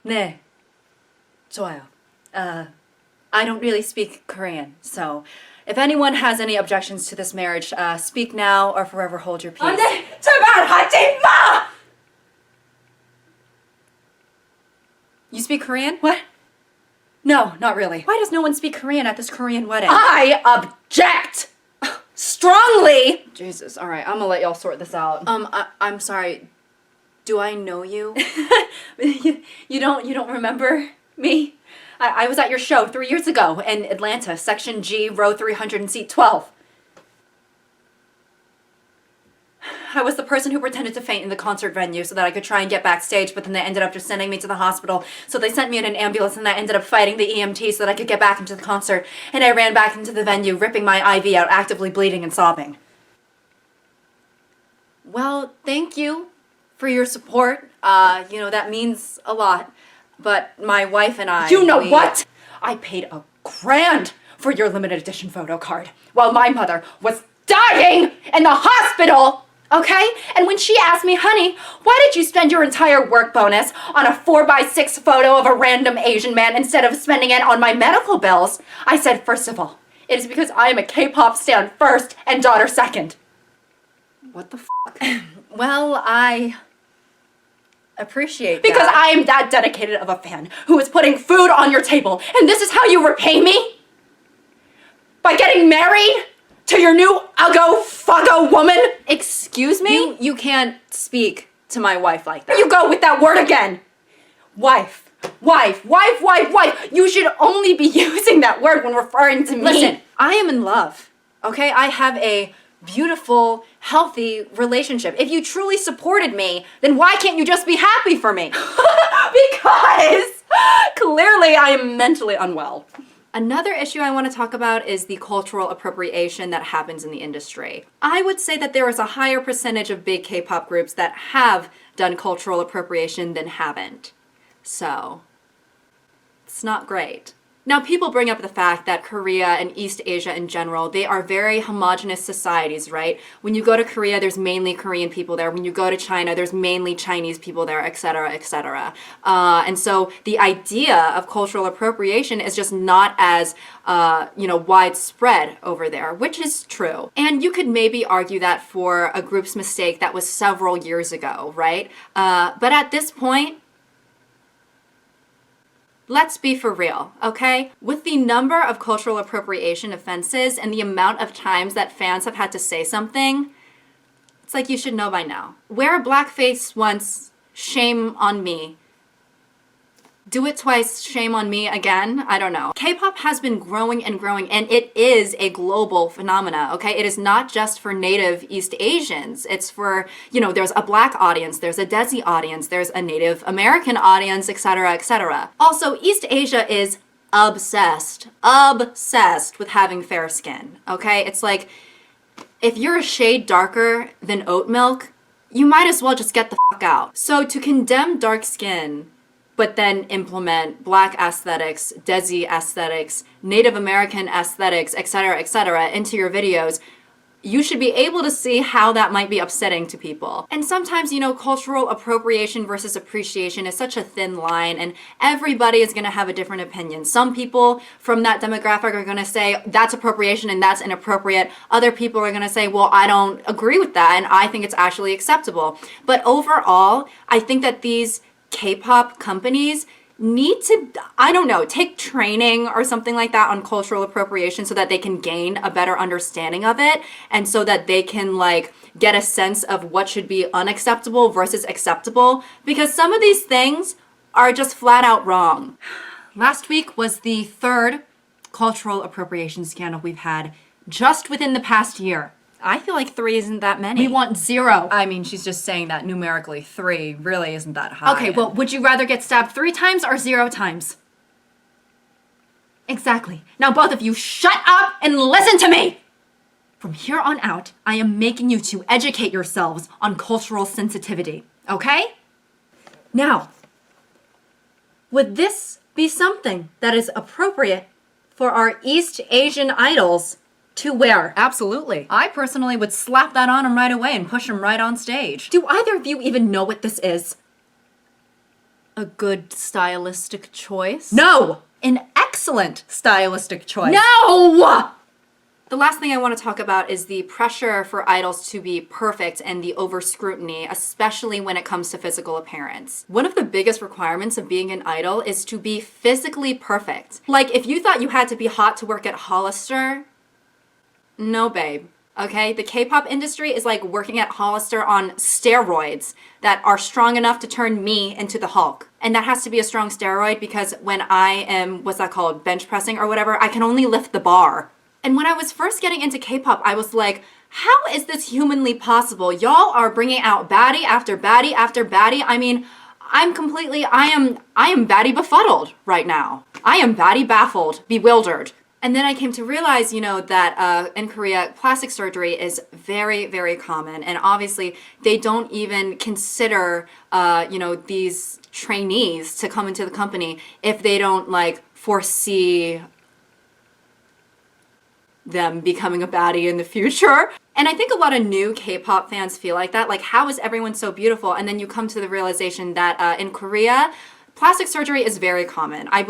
네, 좋아요. I don't really speak Korean, so if anyone has any objections to this marriage, speak now or forever hold your peace. 안 돼! 제발 하지 마! You speak Korean? What? No, not really. Why does no one speak Korean at this Korean wedding? I object! Strongly! Jesus, all right, I'm gonna let y'all sort this out. I'm sorry. Do I know you? you don't remember me? I was at your show 3 years ago in Atlanta, Section G, row 300 and seat 12. I was the person who pretended to faint in the concert venue so that I could try and get backstage, but then they ended up just sending me to the hospital. So they sent me in an ambulance and I ended up fighting the EMT so that I could get back into the concert. And I ran back into the venue, ripping my IV out, actively bleeding and sobbing. Well, thank you for your support. That means a lot. But my wife and I... You know what? I paid $1,000 for your limited edition photo card while my mother was dying in the hospital! Okay? And when she asked me, honey, why did you spend your entire work bonus on a 4x6 photo of a random Asian man instead of spending it on my medical bills? I said, first of all, it is because I am a K-pop stan first and daughter second. What the fuck? Well, I appreciate that. Because I am that dedicated of a fan who is putting food on your table, and this is how you repay me? By getting married to your new uggo-fuggo woman? Excuse me? You can't speak to my wife like that. You go with that word again. Wife. You should only be using that word when referring to me. Listen, I am in love, okay? I have a beautiful, healthy relationship. If you truly supported me, then why can't you just be happy for me? Because clearly I am mentally unwell. Another issue I want to talk about is the cultural appropriation that happens in the industry. I would say that there is a higher percentage of big K-pop groups that have done cultural appropriation than haven't. So, it's not great. Now, people bring up the fact that Korea and East Asia in general, they are very homogenous societies, right? When you go to Korea, there's mainly Korean people there. When you go to China, there's mainly Chinese people there, etc., etc. And so the idea of cultural appropriation is just not as, widespread over there, which is true. And you could maybe argue that for a group's mistake that was several years ago, right? But at this point, let's be for real, okay? With the number of cultural appropriation offenses and the amount of times that fans have had to say something, it's like you should know by now. Wear a blackface once, shame on me. Do it twice, shame on me again? I don't know. K-pop has been growing and growing, and it is a global phenomena, okay? It is not just for native East Asians. It's for, there's a Black audience, there's a Desi audience, there's a Native American audience, etc., etc. Also, East Asia is obsessed with having fair skin, okay? It's like, if you're a shade darker than oat milk, you might as well just get the fuck out. So to condemn dark skin, but then implement Black aesthetics, Desi aesthetics, Native American aesthetics, etc., into your videos, you should be able to see how that might be upsetting to people. And sometimes, cultural appropriation versus appreciation is such a thin line, and everybody is gonna have a different opinion. Some people from that demographic are gonna say, that's appropriation and that's inappropriate. Other people are gonna say, well, I don't agree with that, and I think it's actually acceptable. But overall, I think that these K-pop companies need to, take training or something like that on cultural appropriation so that they can gain a better understanding of it, and so that they can get a sense of what should be unacceptable versus acceptable, because some of these things are just flat out wrong. Last week was the third cultural appropriation scandal we've had just within the past year. I feel like 3 isn't that many. We want 0. I mean, she's just saying that numerically 3 really isn't that high. Okay, well, would you rather get stabbed 3 times or 0 times? Exactly. Now both of you shut up and listen to me! From here on out, I am making you to educate yourselves on cultural sensitivity, okay? Now, would this be something that is appropriate for our East Asian idols to wear? Absolutely. I personally would slap that on him right away and push him right on stage. Do either of you even know what this is? A good stylistic choice? No! An excellent stylistic choice. No! The last thing I want to talk about is the pressure for idols to be perfect and the over scrutiny, especially when it comes to physical appearance. One of the biggest requirements of being an idol is to be physically perfect. Like, if you thought you had to be hot to work at Hollister, no, babe. Okay? The K-pop industry is like working at Hollister on steroids that are strong enough to turn me into the Hulk. And that has to be a strong steroid because when I am, what's that called, bench pressing or whatever, I can only lift the bar. And when I was first getting into K-pop, I was like, how is this humanly possible? Y'all are bringing out baddie after baddie after baddie. I mean, I am baddie befuddled right now. I am baddie baffled, bewildered. And then I came to realize, that in Korea, plastic surgery is very, very common. And obviously, they don't even consider, these trainees to come into the company if they don't, foresee them becoming a baddie in the future. And I think a lot of new K-pop fans feel like that. Like, how is everyone so beautiful? And then you come to the realization that in Korea, plastic surgery is very common. I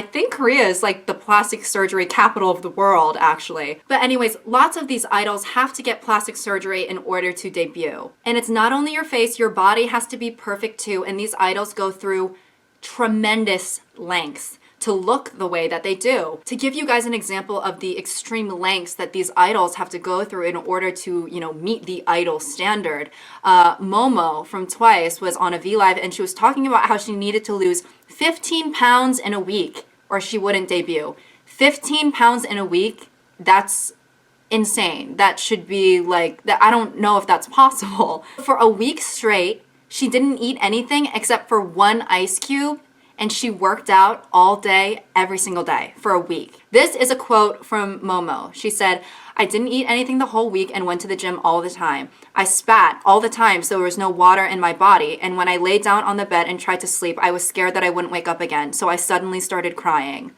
think Korea is like the plastic surgery capital of the world, actually. But anyways, lots of these idols have to get plastic surgery in order to debut. And it's not only your face, your body has to be perfect too. And these idols go through tremendous lengths to look the way that they do. To give you guys an example of the extreme lengths that these idols have to go through in order to, meet the idol standard, Momo from Twice was on a V Live and she was talking about how she needed to lose 15 pounds in a week or she wouldn't debut. 15 pounds in a week, that's insane. That should be I don't know if that's possible. For a week straight, she didn't eat anything except for one ice cube. And she worked out all day, every single day, for a week. This is a quote from Momo. She said, I didn't eat anything the whole week and went to the gym all the time. I spat all the time so there was no water in my body. And when I laid down on the bed and tried to sleep, I was scared that I wouldn't wake up again. So I suddenly started crying.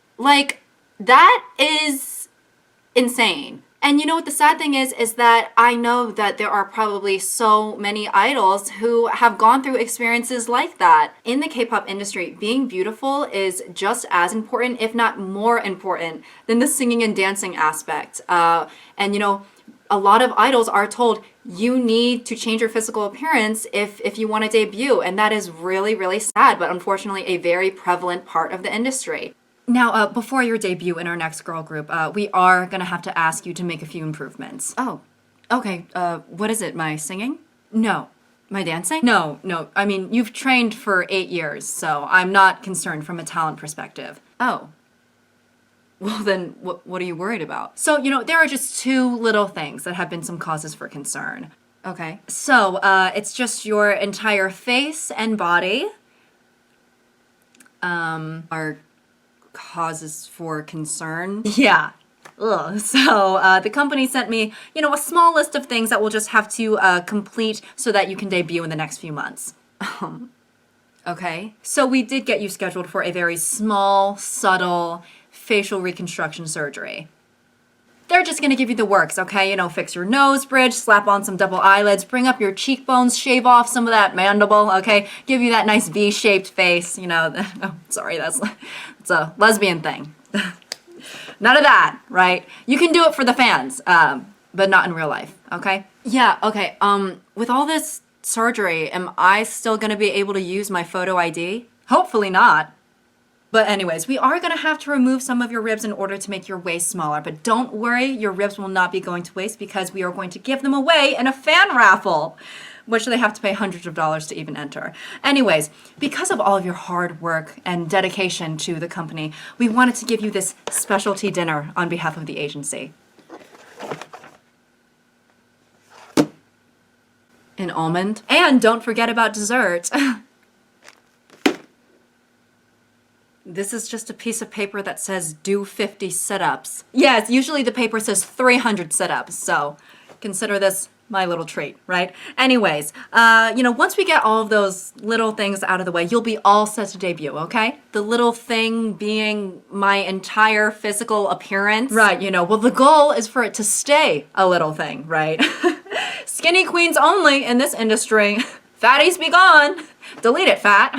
That is insane. And you know what the sad thing is that I know that there are probably so many idols who have gone through experiences like that. In the K-pop industry, being beautiful is just as important, if not more important, than the singing and dancing aspect. A lot of idols are told you need to change your physical appearance if you want to debut. And that is really, really sad, but unfortunately a very prevalent part of the industry. Now, before your debut in our next girl group, we are going to have to ask you to make a few improvements. Oh, okay. What is it, my singing? No. My dancing? No. I mean, you've trained for 8 years, so I'm not concerned from a talent perspective. Oh. Well, then what are you worried about? So, there are just two little things that have been some causes for concern. Okay. So, it's just your entire face and body. Are causes for concern? Yeah. Ugh. So the company sent me, a small list of things that we'll just have to complete so that you can debut in the next few months. Okay. So we did get you scheduled for a very small, subtle facial reconstruction surgery. They're just gonna give you the works, okay? Fix your nose bridge, slap on some double eyelids, bring up your cheekbones, shave off some of that mandible, okay? Give you that nice V-shaped face, Oh, sorry, that's a lesbian thing. None of that, right? You can do it for the fans, but not in real life, okay? Yeah, okay. With all this surgery, am I still gonna be able to use my photo ID? Hopefully not. But anyways, we are going to have to remove some of your ribs in order to make your waist smaller. But don't worry, your ribs will not be going to waste because we are going to give them away in a fan raffle, which they have to pay hundreds of dollars to even enter. Anyways, because of all of your hard work and dedication to the company, we wanted to give you this specialty dinner on behalf of the agency. An almond? And don't forget about dessert. This is just a piece of paper that says do 50 sit-ups. Yes, usually the paper says 300 sit-ups, so consider this my little treat, right? Anyways, once we get all of those little things out of the way, you'll be all set to debut, okay? The little thing being my entire physical appearance. Right, well, the goal is for it to stay a little thing, right? Skinny queens only in this industry. Fatties be gone. Delete it, fat.